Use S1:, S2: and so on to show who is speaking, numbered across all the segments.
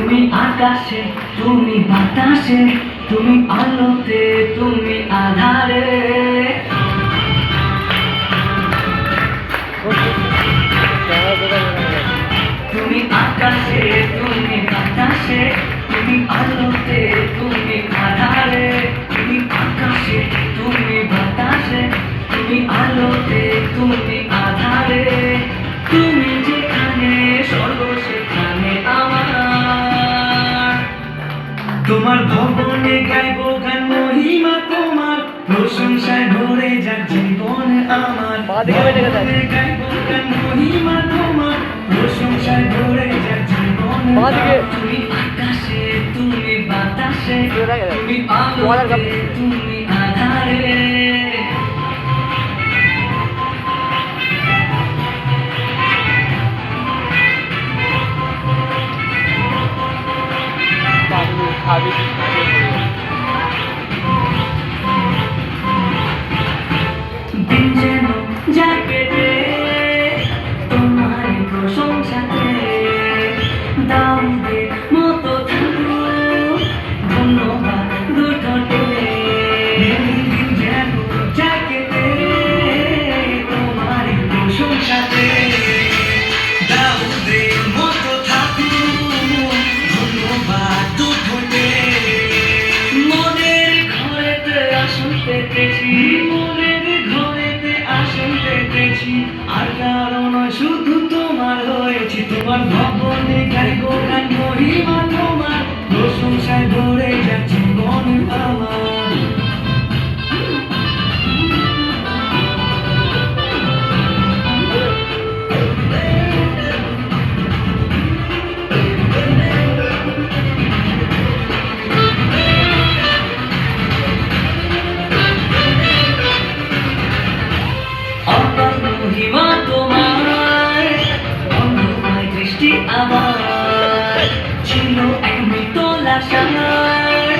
S1: তুমি আকাশে, তুমি বাতাসে, তুমি আলোতে, তুমি আধারে। তুমি আকাশে, তুমি বাতাসে, তুমি আলোতে, তুমি আধারে। তুমি আকাশে, তুমি বাতাসে, তুমি আলোতে, তুমি আধারে। তুমি যেখানে স্বর্গ সেখানে আমার।
S2: তোমার ভবনে গাইব গান, মহিমা তোমার, প্রশংসায় ভরে যাক জীবন আমার। ভবনে গাইব গান, মহিমা তোমার, প্রশংসায় ভরে যাক জীবন আমার।
S1: তুমি আকাশে, তুমি বাতাসে, তুমি আলোতে, তুমি আধারে। দিন যেন যায় কেটে তোমার প্রশংসাতে, দাউদের মতো থাকুক ধন্যবাদ দুঠোঁটে।
S2: দিন যেন যায় কেটে তোমার প্রশংসাতে, দাউদের মতো থাকুক ধন্যবাদ দুঠোঁটে।
S1: মনের ঘরেতে আসন পেতেছি,
S2: মনের ঘরেতে আসন পেতেছি, আর কারো নয় শুধু তোমার হয়েছি। তোমার ভবনে গাইব গান, মহিমা তোমার, প্রশংসায় ভরে যাক জীবন আমার।
S1: অপার মহিমা তোমার, অন্ধকার দৃষ্টি আমার। ছিল এক মৃত লাশার,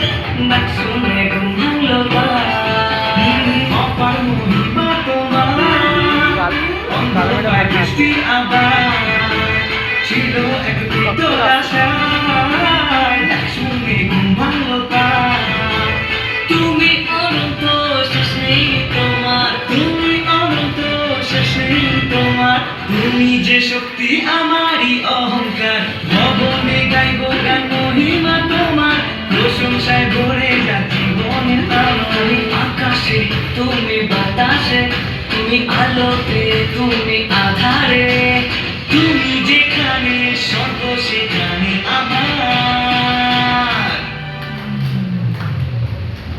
S1: ডাক শুনে ঘুম ভাঙল তার।
S2: অপার মহিমা তোমার, অন্ধকার দৃষ্টি আবার, ছিল এক মৃত আশায়, ডাক শুনে ঘুম ভাঙল তার।
S1: তুমি অনন্ত, শেষ নেই তোমার।
S2: তুমি অনন্ত, শেষ নেই তোমার, তুমি যে শক্তি আমারই অহংকার। ভবনে গাইব গান, মহিমা তোমার, প্রশংসায় ভরে যাক জীবন আমার।
S1: তুমি আকাশে, তুমি বাতাসে, তুমি আলোতে, তুমি আধারে।
S2: তুমি যেখানে স্বর্গ সেখানে আমার।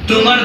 S2: তোমার